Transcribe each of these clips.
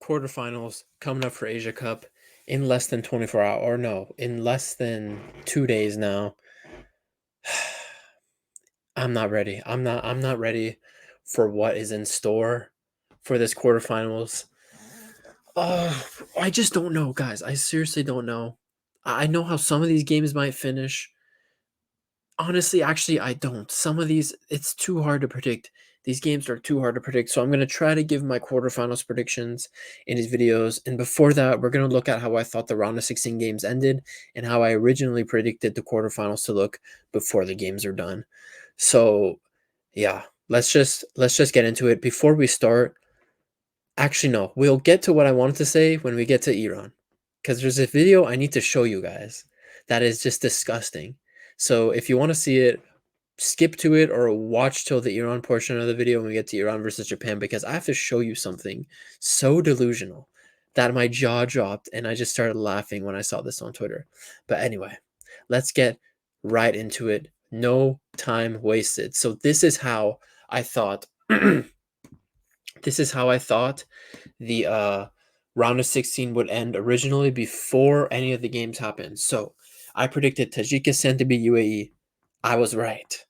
Quarterfinals coming up for Asia Cup in less than 24 hours, or no, in less than 2 days now. I'm not ready. I'm not ready for what is in store for this quarterfinals. Uh, I just don't know, guys. I seriously don't know. I know how some of these games might finish. Honestly, actually, I don't. Some of these, it's too hard to predict. These games are too hard to predict. So I'm going to try to give my quarterfinals predictions in these videos. And before that, we're going to look at how I thought the round of 16 games ended and how I originally predicted the quarterfinals to look before the games are done. So, yeah, let's just get into it. Before we start, actually no, we'll get to what I wanted to say when we get to Iran. Cuz there's a video I need to show you guys that is just disgusting. So, if you want to see it, skip to it or watch till the Iran portion of the video when we get to Iran versus Japan because I have to show you something so delusional that my jaw dropped and I just started laughing when I saw this on Twitter. But anyway, let's get right into it. No time wasted. So this is how I thought this is how I thought the round of 16 would end originally before any of the games happened. So I predicted Tajikistan to beat UAE. I was right.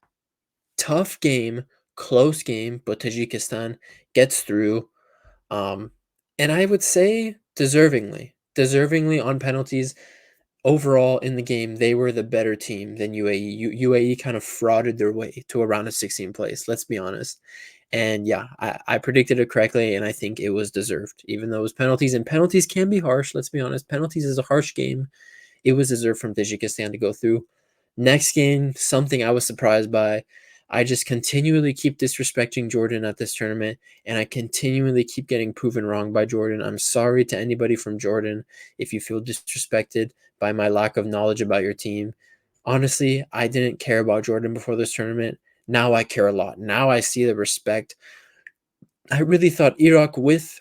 Tough game, close game, but Tajikistan gets through. Um, and I would say deservingly on penalties. Overall in the game, they were the better team than UAE. UAE kind of frauded their way to a round of 16 place. Let's be honest. And yeah, I predicted it correctly, and I think it was deserved, even though it was penalties. And penalties can be harsh. Let's be honest. Penalties is a harsh game. It was deserved from Tajikistan to go through. Next game, something I was surprised by. I just continually keep disrespecting Jordan at this tournament, and I continually keep getting proven wrong by Jordan. I'm sorry to anybody from Jordan if you feel disrespected by my lack of knowledge about your team. Honestly, I didn't care about Jordan before this tournament. Now I care a lot. Now I see the respect. I really thought Iraq with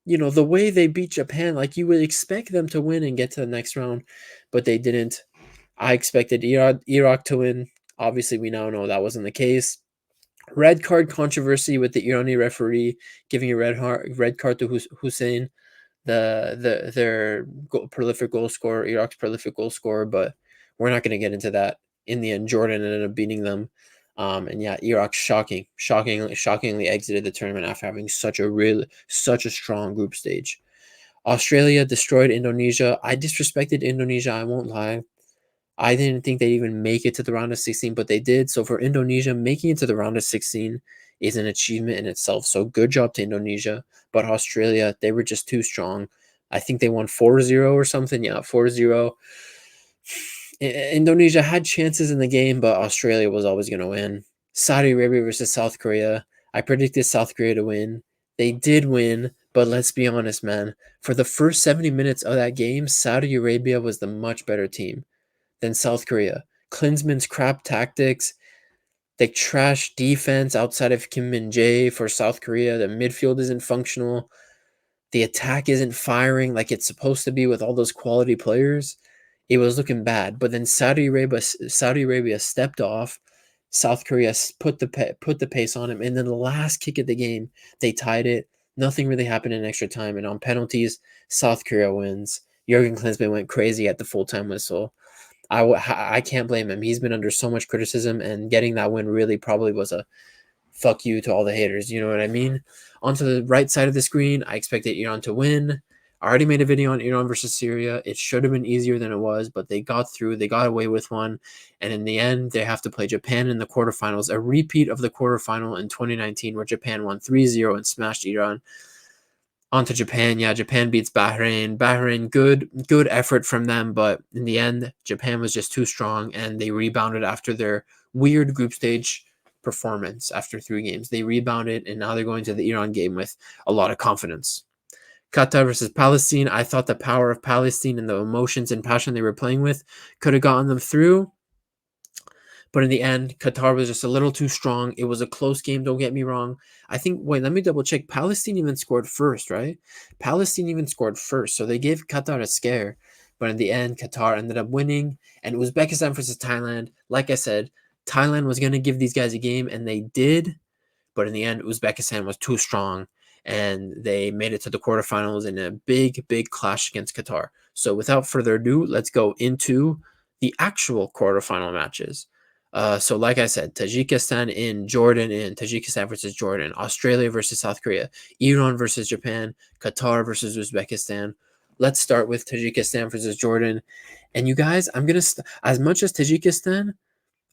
the way they beat Japan, like you would expect them to win and get to the next round, but they didn't. I expected Iraq to win. Obviously, we now know that wasn't the case. Red card controversy with the Irani referee giving a red card to Hussein, their prolific goal scorer, Iraq's prolific goal scorer, but we're not going to get into that. In the end, Jordan ended up beating them. And yeah, Iraq shockingly exited the tournament after having such a strong group stage. Australia destroyed Indonesia. I disrespected Indonesia, I won't lie. I didn't think they'd even make it to the round of 16, but they did. So for Indonesia, making it to the round of 16 is an achievement in itself. So good job to Indonesia. But Australia, they were just too strong. I think they won 4-0 or something. Yeah, 4-0. Indonesia had chances in the game, but Australia was always going to win. Saudi Arabia versus South Korea. I predicted South Korea to win. They did win, but let's be honest, man. For the first 70 minutes of that game, Saudi Arabia was the much better team than South Korea. Klinsmann's crap tactics, the trash defense outside of Kim Min Jae for South Korea. The midfield isn't functional. The attack isn't firing like it's supposed to be with all those quality players. It was looking bad. But then Saudi Arabia stepped off. South Korea put the pace on him, and then the last kick of the game, they tied it. Nothing really happened in extra time, and on penalties, South Korea wins. Jurgen Klinsmann went crazy at the full time whistle. I can't blame him. He's been under so much criticism, and getting that win really probably was a fuck you to all the haters. You know what I mean? Onto the right side of the screen, I expected Iran to win. I already made a video on Iran versus Syria. It should have been easier than it was, but they got through. They got away with one. And in the end, they have to play Japan in the quarterfinals, a repeat of the quarterfinal in 2019 where Japan won 3-0 and smashed Iran. Onto Japan. Yeah, Japan beats Bahrain. Bahrain, good effort from them, but in the end, Japan was just too strong and they rebounded after their weird group stage performance after 3 games. They rebounded and now they're going to the Iran game with a lot of confidence. Qatar versus Palestine. I thought the power of Palestine and the emotions and passion they were playing with could have gotten them through. But in the end, Qatar was just a little too strong. It was a close game, don't get me wrong. Wait, let me double check. Palestine even scored first, right? Palestine even scored first. So they gave Qatar a scare. But in the end, Qatar ended up winning. And Uzbekistan versus Thailand. Like I said, Thailand was going to give these guys a game, and they did. But in the end, Uzbekistan was too strong. and they made it to the quarterfinals in a big, big clash against Qatar. So without further ado, let's go into the actual quarterfinal matches. So like I said, Tajikistan in, Jordan in, Tajikistan versus Jordan, Australia versus South Korea, Iran versus Japan, Qatar versus Uzbekistan. Let's start with Tajikistan versus Jordan. And you guys, as much as Tajikistan,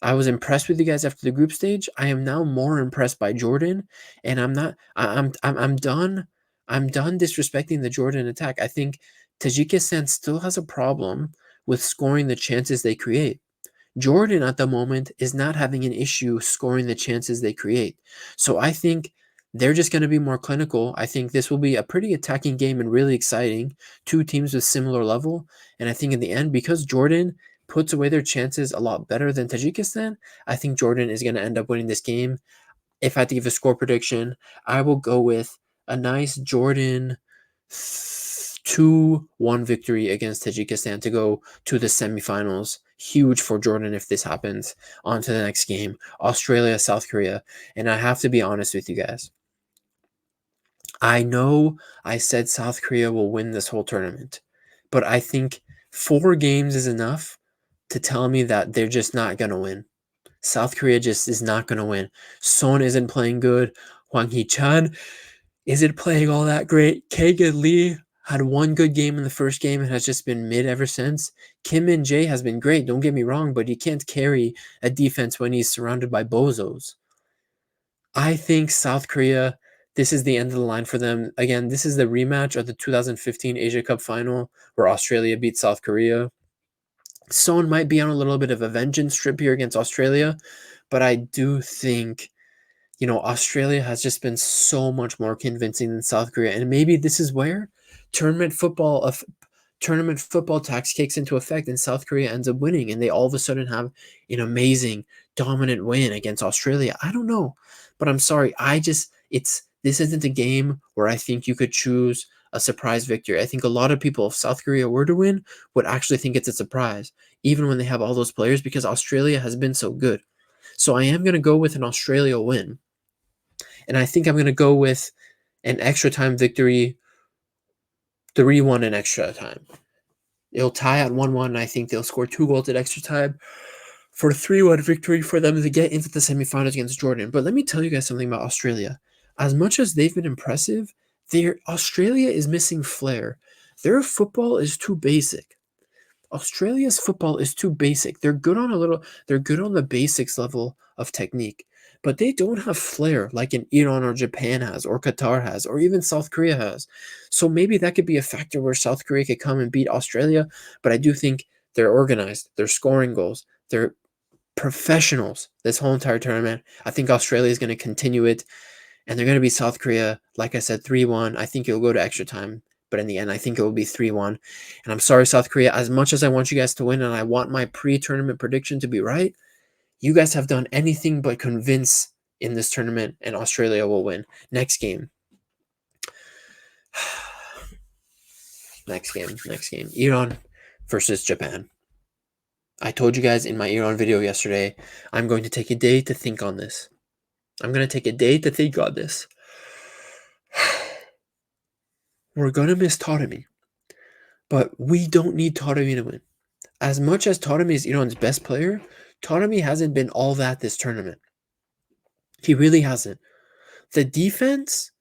I was impressed with you guys after the group stage. I am now more impressed by Jordan, and I'm not. I'm done. I'm done disrespecting the Jordan attack. I think Tajikistan still has a problem with scoring the chances they create. Jordan at the moment is not having an issue scoring the chances they create. So I think they're just going to be more clinical. I think this will be a pretty attacking game and really exciting. Two teams with similar level. And I think in the end, because Jordan puts away their chances a lot better than Tajikistan, I think Jordan is going to end up winning this game. If I had to give a score prediction, I will go with a nice Jordan 2-1 victory against Tajikistan to go to the semifinals. Huge for Jordan if this happens. On to the next game, Australia, South Korea. And I have to be honest with you guys. I know I said South Korea will win this whole tournament, but I think 4 games is enough to tell me that they're just not going to win. South Korea just is not going to win. Son isn't playing good. Hwang Hee-chan isn't playing all that great. Kagan Lee had one good game in the first game and has just been mid ever since. Kim Min-jae has been great, don't get me wrong, but he can't carry a defense when he's surrounded by bozos. I think South Korea, this is the end of the line for them. Again, this is the rematch of the 2015 Asia Cup final where Australia beat South Korea. Son might be on a little bit of a vengeance trip here against Australia, but I do think, Australia has just been so much more convincing than South Korea. And maybe this is where tournament football of tournament football tax kicks into effect and South Korea ends up winning and they all of a sudden have an amazing dominant win against Australia. I don't know. But I'm sorry. This isn't a game where I think you could choose a surprise victory. I think a lot of people, if South Korea were to win, would actually think it's a surprise, even when they have all those players, because Australia has been so good. So I am going to go with an Australia win. And I think I'm going to go with an extra time victory, 3-1 in extra time. It'll tie at 1-1. I think they'll score 2 goals at extra time for a 3-1 victory for them to get into the semifinals against Jordan. But let me tell you guys something about Australia. As much as they've been impressive, Australia is missing flair. Their football is too basic. Australia's football is too basic. They're good on the basics level of technique, but they don't have flair like an Iran or Japan has, or Qatar has, or even South Korea has. So maybe that could be a factor where South Korea could come and beat Australia, but I do think they're organized, they're scoring goals, they're professionals this whole entire tournament. I think Australia is going to continue it, and they're going to beat South Korea, like I said, 3-1. I think it'll go to extra time. But in the end, I think it will be 3-1. And I'm sorry, South Korea, as much as I want you guys to win and I want my pre-tournament prediction to be right, you guys have done anything but convince in this tournament, and Australia will win. Next game. Next game. Iran versus Japan. I told you guys in my Iran video yesterday, I'm going to take a day to think on this. We're going to miss Taremi, but we don't need Taremi to win. As much as Taremi is Iran's best player, Taremi hasn't been all that this tournament. He really hasn't. The defense,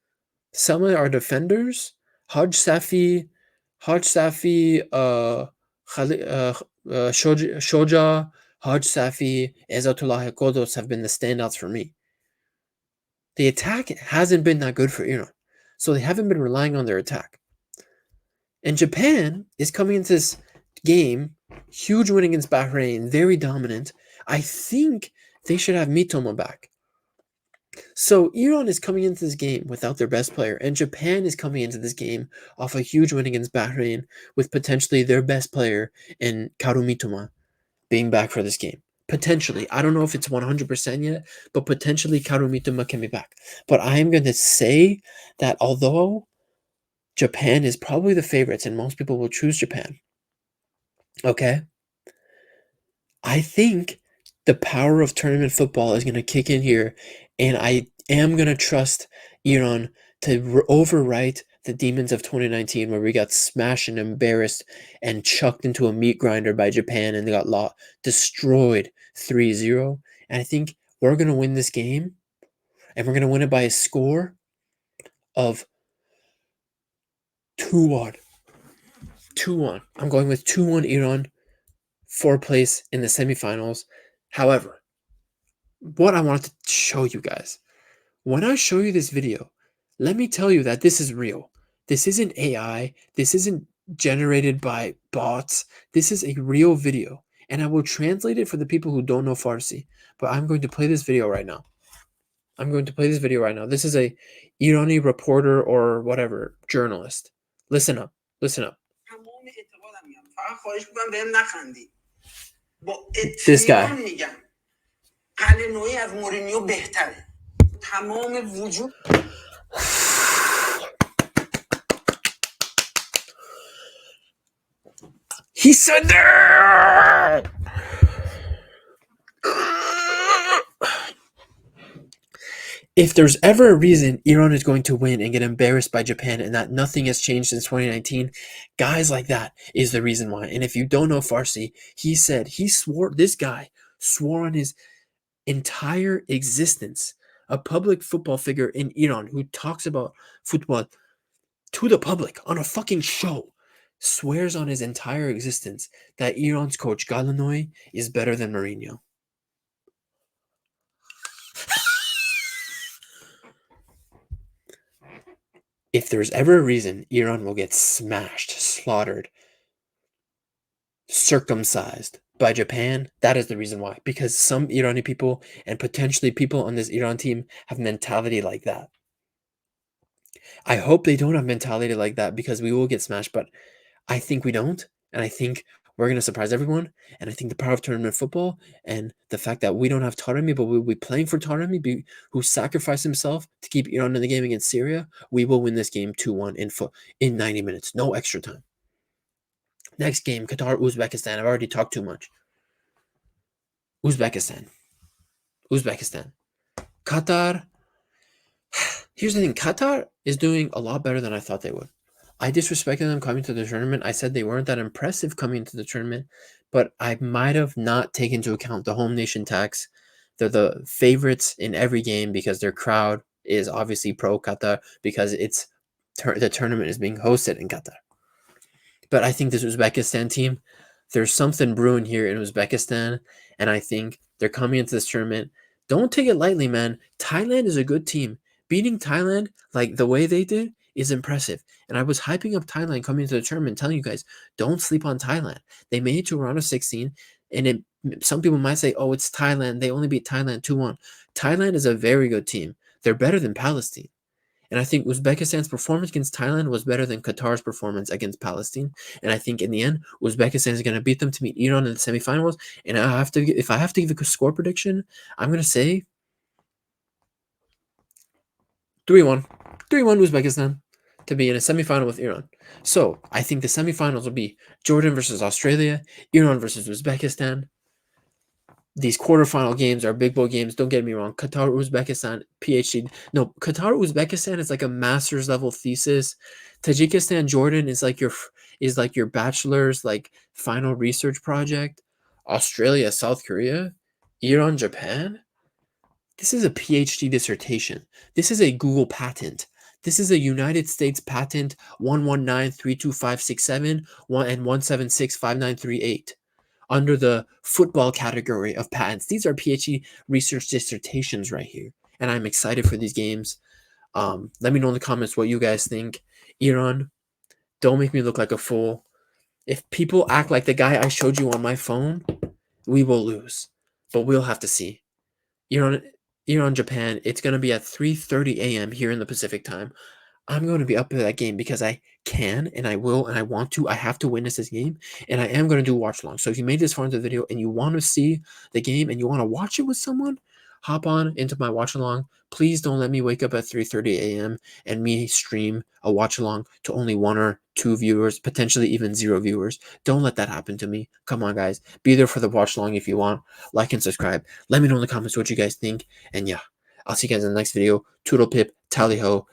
some of our defenders, Haj Safi, Shoja, Haj Safi, Ezatullah Kodos have been the standouts for me. The attack hasn't been that good for Iran, so they haven't been relying on their attack. And Japan is coming into this game, huge win against Bahrain, very dominant. I think they should have Mitoma back. So Iran is coming into this game without their best player, and Japan is coming into this game off a huge win against Bahrain with potentially their best player in Karu Mitoma being back for this game. Potentially. I don't know if it's 100% yet, but potentially Karu Mitoma can be back. But I am going to say that although Japan is probably the favorites and most people will choose Japan, okay, I think the power of tournament football is going to kick in here, and I am going to trust Iran to overwrite the demons of 2019 where we got smashed and embarrassed and chucked into a meat grinder by Japan and they got destroyed 3-0. And I think we're going to win this game and we're going to win it by a score of 2-1. 2-1. I'm going with 2-1 Iran for place in the semifinals. However, what I wanted to show you guys, when I show you this video, let me tell you that this is real. This isn't AI. This isn't generated by bots. This is a real video. And I will translate it for the people who don't know Farsi. But I'm going to play this video right now. This is a Irani reporter or whatever, journalist. Listen up. Listen up. This guy. He said that. If there's ever a reason Iran is going to win and get embarrassed by Japan and that nothing has changed since 2019, guys like that is the reason why. And if you don't know Farsi, this guy swore on his entire existence, a public football figure in Iran who talks about football to the public on a fucking show, swears on his entire existence that Iran's coach Galanoy is better than Mourinho. If there's ever a reason Iran will get smashed, slaughtered, circumcised by Japan, that is the reason why. Because some Iranian people and potentially people on this Iran team have mentality like that. I hope they don't have mentality like that because we will get smashed, but I think we don't. And I think we're going to surprise everyone. And I think the power of tournament football and the fact that we don't have Taremi, but we'll be playing for Taremi, who sacrificed himself to keep Iran in the game against Syria, we will win this game 2-1 in 90 minutes. No extra time. Next game, Qatar, Uzbekistan. I've already talked too much. Uzbekistan. Qatar. Here's the thing. Qatar is doing a lot better than I thought they would. I disrespected them coming to the tournament. I said they weren't that impressive coming to the tournament, but I might have not taken into account the home nation tax. They're the favorites in every game because their crowd is obviously pro Qatar because the tournament is being hosted in Qatar. But I think this Uzbekistan team, there's something brewing here in Uzbekistan, and I think they're coming into this tournament. Don't take it lightly, man. Thailand is a good team. Beating Thailand like the way they did is impressive. And I was hyping up Thailand coming into the tournament, telling you guys, don't sleep on Thailand. They made it to a round of 16, and some people might say, oh, it's Thailand. They only beat Thailand 2-1. Thailand is a very good team. They're better than Palestine. And I think Uzbekistan's performance against Thailand was better than Qatar's performance against Palestine. And I think in the end, Uzbekistan is going to beat them to meet Iran in the semifinals. And if I have to give a score prediction, I'm going to say 3-1. 3-1 Uzbekistan to be in a semifinal with Iran. So I think the semifinals will be Jordan versus Australia, Iran versus Uzbekistan. These quarterfinal games are big boy games. Don't get me wrong. Qatar, Uzbekistan, PhD. No, Qatar, Uzbekistan is like a master's level thesis. Tajikistan, Jordan is like your bachelor's like final research project. Australia, South Korea, Iran, Japan. This is a PhD dissertation. This is a Google patent. This is a United States patent 119-32567 and 176-5938. Under the football category of patents. These are PhD research dissertations right here. And I'm excited for these games. Let me know in the comments what you guys think. Iran, don't make me look like a fool. If people act like the guy I showed you on my phone, we will lose. But we'll have to see. Iran, Japan, it's going to be at 3:30 a.m. here in the Pacific time. I'm going to be up for that game because I can and I will and I want to. I have to witness this game and I am going to do watch along. So if you made this far into the video and you want to see the game and you want to watch it with someone, hop on into my watch along. Please don't let me wake up at 3:30 a.m. and me stream a watch along to only 1 or 2 viewers, potentially even 0 viewers. Don't let that happen to me. Come on, guys. Be there for the watch along if you want. Like and subscribe. Let me know in the comments what you guys think. And yeah, I'll see you guys in the next video. Toodle pip, tally ho.